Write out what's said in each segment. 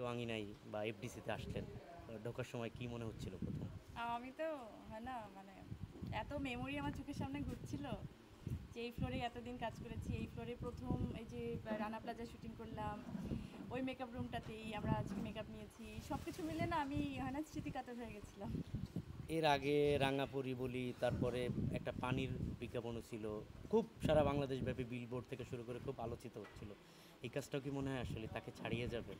ওয়াংইনাই বা এফডিসিতে আসলেন, ঢোকার সময় কি মনে হচ্ছিল প্রথম? আমি তো হয় না মানে এত মেমোরি আমার চোখের সামনে ঘুরছিল যে এই ফ্লোরে এতদিন কাজ করেছি, এই ফ্লোরে প্রথম এই যে রানা প্লাজা শুটিং করলাম, ওই মেকআপ রুমটাতেই আমরা আজকে মেকআপ নিয়েছি, সব কিছু মিলে না আমি হয় না স্মৃতিকাতর হয়ে গেছিলাম। এর আগে রাঙাপরি বলি, তারপরে একটা পানির বিজ্ঞাপনও ছিল, খুব সারা বাংলাদেশব্যাপী বিলবোর্ড থেকে শুরু করে খুব আলোচিত হচ্ছিল। এই কাজটাও কি মনে হয় আসলে তাকে ছাড়িয়ে যাবে?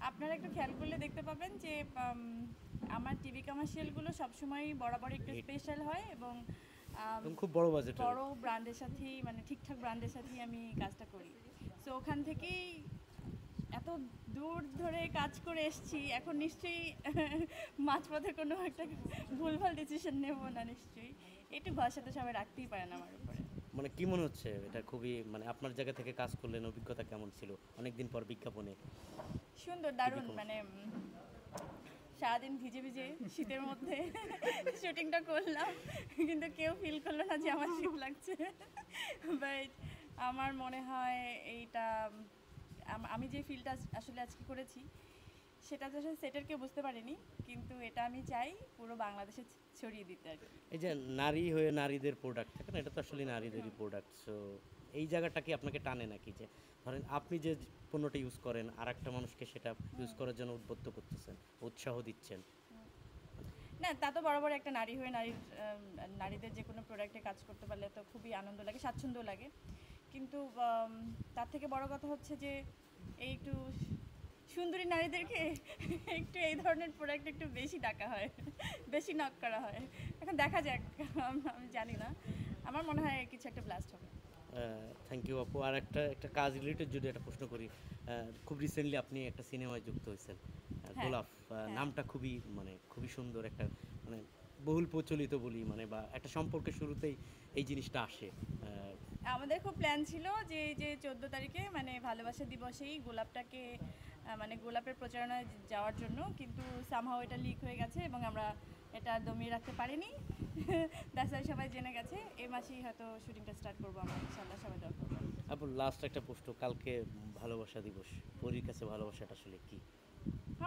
আপনারা একটু খেয়াল করলে দেখতে পাবেন যে আমার টিভি কমার্শিয়ালগুলো সবসময় বরাবর একটু হিট স্পেশাল হয় এবং আম, এবং খুব বড় বাজেটের। বড় ব্র্যান্ডের সাথেই মানে ঠিকঠাক ব্র্যান্ডের সাথেই আমি কাজটা করি। সো ওখান থেকেই এত দূর ধরে কাজ করে এসেছি, এখন নিশ্চয়ই মাঝপথে কোনো একটা ভুলভাল ডিসিশন নেব না নিশ্চয়ই। একটু ভরসা তো সবাই রাখতেই পারে না আমার উপরে। মানে কি মনে হচ্ছে এটা খুবই, মানে আপনার জায়গা থেকে কাজ করলেন, অভিজ্ঞতা কেমন ছিল অনেকদিন পর বিজ্ঞাপনে? সুন্দর, টিভি দারুণ, কমার্শিয়াল। মানে সারাদিন ভিজে ভিজে শীতের মধ্যে শুটিংটা করলাম, কিন্তু কেউ ফিল করলো না যে আমার শীত লাগছে। বাট আমার মনে হয় এইটা আমি যে ফিলটা আসলে আজকে করেছি সেটা তো আসলে সেটের কেউ বুঝতে পারেনি, কিন্তু এটা আমি চাই পুরো বাংলাদেশে ছড়িয়ে দিতে আর কি। এই যে নারী হয়ে নারীদের প্রোডাক্ট থাকে না, এটা তো আসলে নারীদেরই প্রোডাক্ট। সো এই জায়গাটা কি আপনাকে টানে নাকি, যে ধরেন আপনি যে পণ্যটা ইউজ করেন আর একটা মানুষকে সেটা ইউজ করার জন্য উদ্বুদ্ধ করতেছেন, উৎসাহ দিচ্ছেন? না, তা তো বরাবর একটা নারী হয়ে নারীদের যে কোনো প্রোডাক্টে কাজ করতে পারলে তো খুবই আনন্দ লাগে, স্বাচ্ছন্দ্য লাগে। কিন্তু তার থেকে বড় কথা হচ্ছে যে এই একটু সুন্দরী নারীদেরকে একটু এই ধরনের প্রোডাক্ট একটু বেশি ডাকা হয়, বেশি নক করা হয়। এখন দেখা যাক, আমি জানি না, আমার মনে হয় কিছু একটা ব্লাস্ট হবে। থ্যাংক ইউ আপু। আর একটা একটা কাজ রিলেটেড যদি একটা প্রশ্ন করি, খুব রিসেন্টলি আপনি একটা সিনেমায় যুক্ত হয়েছেন, হ্যাঁ, গোলাপ। হ্যাঁ। নামটা খুবই, মানে খুবই সুন্দর একটা, মানে বহুল প্রচলিত বলি, মানে বা একটা সম্পর্কের শুরুতেই এই জিনিসটা আসে। আমাদের খুব প্ল্যান ছিল যে এই যে 14 তারিখে মানে ভালোবাসা দিবসেই গোলাপটাকে মানে গোলাপের প্রচারণায় যাওয়ার জন্য, কিন্তু সামহাও এটা লিক হয়ে গেছে এবং আমরা এটা দমিয়ে রাখতে পারিনি। দ্যাটস ওয়াই সবাই জেনে গেছে। এই মাসেই হয়তো শুটিংটা স্টার্ট করবো আমরা, ইনশাল্লাহ সবাই দোয়া করবো। আপু লাস্ট একটা প্রশ্ন, কালকে ভালোবাসা দিবস, পরীর কাছে ভালোবাসাটা আসলে কি?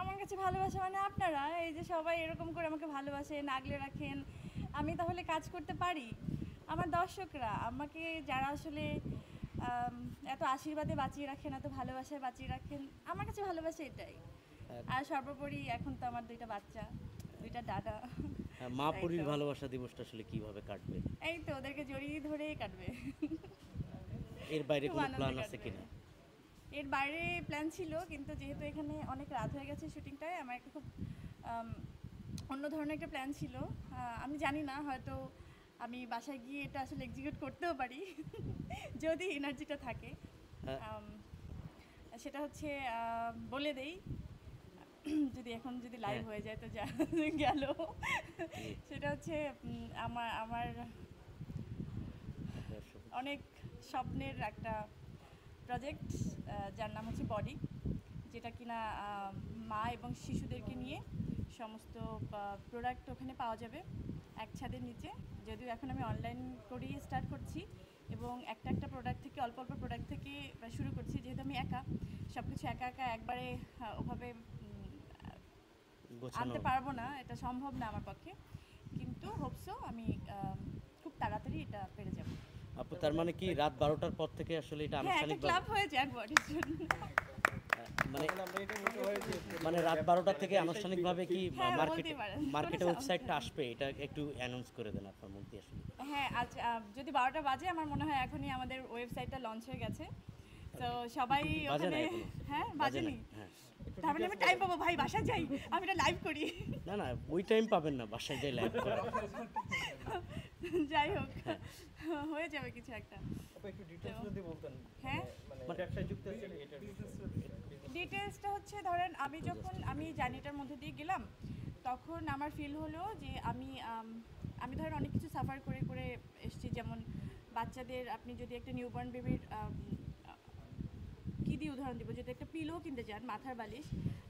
আমার কাছে ভালোবাসা মানে আপনারা এই যে সবাই এরকম করে আমাকে ভালোবাসেন, আগলে রাখেন, আমি তাহলে কাজ করতে পারি। আমার দর্শকরা আমাকে যারা আসলে আম, এত আশীর্বাদে বাঁচিয়ে রাখেন, এত ভালোবাসায় বাঁচিয়ে রাখেন, আমার কাছে ভালোবাসা এটাই। আহ, আর সর্বোপরি এখন তো আমার দুইটা বাচ্চা, দুইটা দাদা। মা তাই পরীর তো, ভালোবাসা দিবসটা আসলে কিভাবে কাটবে? এই তো ওদেরকে জড়িয়ে ধরেই কাটবে। এর বাইরে খুব কোনো আনন্দে প্ল্যান আছে কাটবে। কিনা? এর বাইরে প্ল্যান ছিল, কিন্তু যেহেতু এখানে অনেক রাত হয়ে গেছে শুটিংটায়, আমার একটা খুব আম, অন্য ধরনের একটা প্ল্যান ছিল। আমি জানি না, হয়তো আমি বাসায় গিয়ে এটা আসলে এক্সিকিউট করতেও পারি যদি এনার্জিটা থাকে। হ্যাঁ। আম, সেটা হচ্ছে বলে দেই, যদি এখন যদি লাইভ হ্যাঁ। হয়ে যায় তো যা গেল। জি। সেটা হচ্ছে আমার আমার দর্শক। অনেক স্বপ্নের একটা প্রজেক্ট, যার নাম হচ্ছে বডি, যেটা কিনা মা এবং শিশুদেরকে নিয়ে সমস্ত প্রোডাক্ট ওখানে পাওয়া যাবে এক ছাদের নিচে। যদিও এখন আমি অনলাইন করেই স্টার্ট করছি এবং একটা একটা প্রোডাক্ট থেকে, অল্প অল্প প্রোডাক্ট থেকে শুরু করছি, যেহেতু আমি একা সব কিছু একা একা একবারে ওভাবে গোছানো। আনতে পারবো না, এটা সম্ভব না আমার পক্ষে। কিন্তু হোপসো আমি খুব তাড়াতাড়ি এটা পেরে যাব। আপু তার মানে কি রাত 12টার পর থেকে আসলে এটা হ্যাঁ, একটা আনুষ্ঠানিকভাবে, ক্লাব হয়ে যাক বডির জন্য। মানে মানে রাত 12টা থেকে আনুষ্ঠানিকভাবে কি হ্যাঁ, মার্কেটে, বলতেই পারেন, মার্কেটে কোনো ওয়েবসাইটটা সমস্যা নেই। আসবে? এটা একটু অ্যানাউন্স করে দেন আপনার মুখ দিয়ে আসলে। হ্যাঁ, আজ যদি 12টা বাজে, আমার মনে হয় এখনই আমাদের ওয়েবসাইটটা লঞ্চ হয়ে গেছে। তো সবাই বাজে না ওখানে। এখনো? হ্যাঁ, বাজে না? বাজেনি। হ্যাঁ। তার মানে আমি টাইম পাবো, ভাই বাসায় যাই, আমি এটা লাইভ করি। না না, ওই টাইম পাবেন না, বাসায় যাই লাইভ করেন। যাই হোক, হ্যাঁ। হয়ে যাবে কিছু একটা। একটু ডিটেইলস যদি বলতেন, হ্যাঁ, মানে ব্যবসায় যুক্ত আছেন এটা ডিটেলসটা হচ্ছে ধরেন আমি যখন আমি জার্নিটার মধ্যে দিয়ে গেলাম, তখন আমার ফিল হলো যে আমি ধরেন অনেক কিছু সাফার করে করে এসেছি। যেমন বাচ্চাদের, আপনি যদি একটা নিউবর্ন বেবির কী দিয়ে উদাহরণ দিব, যদি একটা পিলো কিনতে যান, মাথার বালিশ,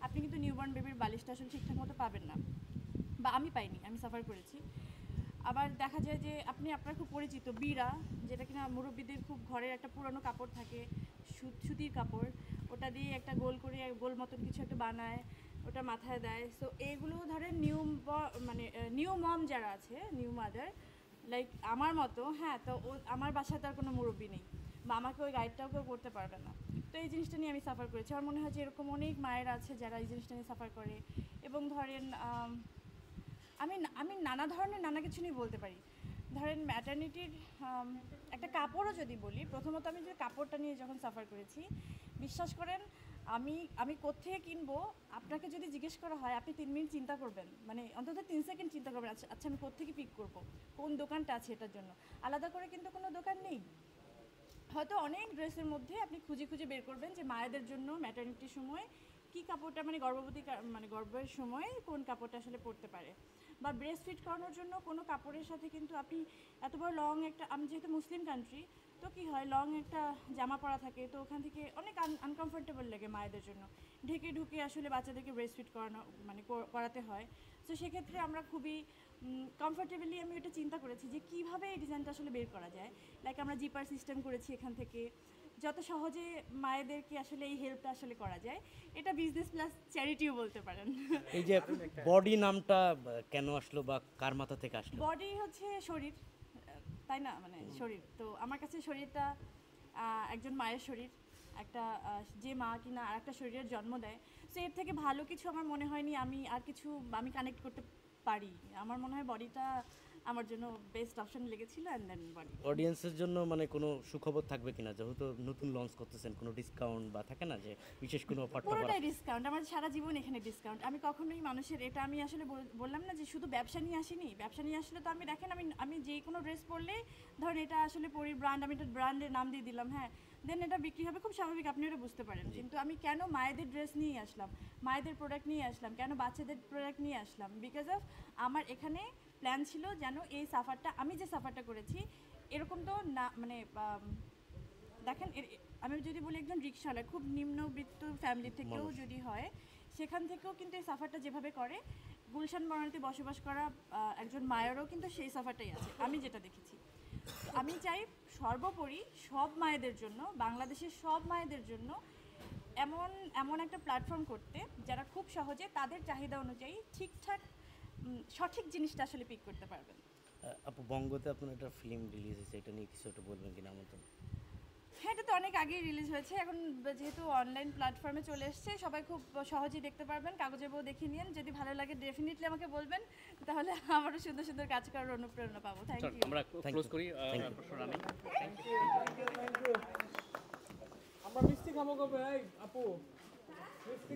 আপনি কিন্তু নিউবর্ন বেবির বালিশটা আসলে ঠিকঠাক মতো পাবেন না, বা আমি পাইনি, আমি সাফার করেছি। আবার দেখা যায় যে আপনি আপনার খুব পরিচিত বিড়া, যেটা কিনা মুরব্বীদের খুব ঘরের একটা পুরনো কাপড় থাকে, সুতির কাপড়, ওটা দিয়ে একটা গোল করে গোল মতন কিছু একটা বানায়, ওটা মাথায় দেয়। সো এইগুলো ধরেন মানে নিউ মম যারা আছে, নিউ মাদার লাইক আমার মতো, হ্যাঁ, তো আমার বাসায় তার কোনো মুরব্বি নেই বা আমাকে ওই গাইডটাও কেউ করতে পারবে না। তো এই জিনিসটা নিয়ে আমি সাফার করেছি। আমার মনে হয় যে এরকম অনেক মায়ের আছে যারা এই জিনিসটা নিয়ে সাফার করে। এবং ধরেন আমি নানা ধরনের নানা কিছু নিয়ে বলতে পারি। ধরেন ম্যাটারনিটির একটা কাপড়ও যদি বলি, প্রথমত আমি যে কাপড়টা নিয়ে যখন সাফার করেছি, বিশ্বাস করেন আমি কোত্থেকে কিনবো আপনাকে যদি জিজ্ঞেস করা হয়, আপনি 3 মিনিট চিন্তা করবেন, মানে অন্তত 3 সেকেন্ড চিন্তা করবেন, আচ্ছা আমি কোত্থেকে পিক করবো, কোন দোকানটা আছে এটার জন্য। আলাদা করে কিন্তু কোনো দোকান নেই। হয়তো অনেক ড্রেসের মধ্যে আপনি খুঁজে খুঁজে বের করবেন যে মায়েদের জন্য ম্যাটারনিটির সময় কী কাপড়টা, মানে মানে গর্ভের সময় কোন কাপড়টা আসলে পরতে পারে, বা ব্রেস্ট ফিট করানোর জন্য কোনো কাপড়ের সাথে কিন্তু আপনি এত বড় লং একটা, আমি যেহেতু মুসলিম কান্ট্রি, তো কী হয় লং একটা জামা পরা থাকে, তো ওখান থেকে অনেক আনকমফোর্টেবল লাগে মায়েদের জন্য, ঢেকে ঢুকে আসলে বাচ্চাদেরকে ব্রেস্ট ফিট করানো মানে করাতে হয়। তো সেক্ষেত্রে আমরা খুবই কমফোর্টেবলি আমি এটা চিন্তা করেছি যে কীভাবে এই ডিজাইনটা আসলে বের করা যায়। লাইক আমরা জিপার সিস্টেম করেছি এখান থেকে, যত সহজে মায়েদেরকে আসলে এই হেল্পটা আসলে করা যায়। এটা বিজনেস প্লাস চ্যারিটিও বলতে পারেন। এই যে বডি নামটা কেন আসলো বা কার মাথা থেকে আসলো? বডি হচ্ছে শরীর, তাই না, মানে শরীর। তো আমার কাছে শরীরটা একজন মায়ের শরীর, একটা যে মা কিনা আর একটা শরীরের জন্ম দেয়। সো এর থেকে ভালো কিছু আমার মনে হয়নি আমি কানেক্ট করতে পারি। আমার মনে হয় বডিটা আমার জন্য বেস্ট অপশন লেগেছিল, অ্যান্ড দেন বডি। অডিয়েন্সের জন্য মানে কোনো সুখবর থাকবে কিনা, যেহেতু নতুন লঞ্চ করতেছেন, কোনো ডিসকাউন্ট বা থাকে না যে বিশেষ কোনো অফার? পুরোটাই ডিসকাউন্ট, আমার সারা জীবন এখানে ডিসকাউন্ট। আমি কখনোই মানুষের, এটা আমি আসলে বললাম না যে শুধু ব্যবসা নিয়ে আসিনি। ব্যবসা নিয়ে আসলে তো আমি দেখেন আমি যে কোনো ড্রেস পরলে ধরেন এটা আসলে পরির ব্র্যান্ড, আমি একটা ব্র্যান্ডের নাম দিয়ে দিলাম, হ্যাঁ, দেন এটা বিক্রি হবে, খুব স্বাভাবিক, আপনি এটা বুঝতে পারেন। কিন্তু আমি কেন মায়েদের ড্রেস নিয়ে আসলাম, মায়েদের প্রোডাক্ট নিয়ে আসলাম, কেন বাচ্চাদের প্রোডাক্ট নিয়ে আসলাম, বিকজ অফ আমার এখানে প্ল্যান ছিল যেন এই সাফারটা, আমি যে সাফারটা করেছি এরকম তো না, মানে দেখেন আমি যদি বলি একজন রিক্সাওয়ালা খুব নিম্নবিত্ত ফ্যামিলি থেকেও যদি হয়, সেখান থেকেও কিন্তু এই সাফারটা যেভাবে করে, গুলশান বনানীতে বসবাস করা একজন মায়েরও কিন্তু সেই সাফারটাই আছে আমি যেটা দেখেছি। তো আমি চাই সর্বোপরি সব মায়েদের জন্য, বাংলাদেশের সব মায়েদের জন্য এমন একটা প্ল্যাটফর্ম করতে, যারা খুব সহজে তাদের চাহিদা অনুযায়ী ঠিকঠাক সঠিক জিনিসটা আসলে পিক করতে পারবেন। আপু, বঙ্গতে আপনার একটা ফিল্ম রিলিজ হয়েছে, এটা নিয়ে কিছু একটা বলবেন কিনা আমাদের? হ্যাঁ, এটা তো অনেক আগেই রিলিজ হয়েছে। এখন যেহেতু অনলাইন প্ল্যাটফর্মে চলে এসছে, সবাই খুব সহজেই দেখতে পারবেন। কাগজে বউ দেখে নিন, যদি ভালো লাগে ডেফিনেটলি আমাকে বলবেন, তাহলে আমারও সুন্দর সুন্দর কাজ করার অনুপ্রেরণা পাবো। Thank you. আমরা ক্লোজ করি প্রশ্ন রানী। আমরা মিষ্টি খাবো কবে আপু? মিষ্টি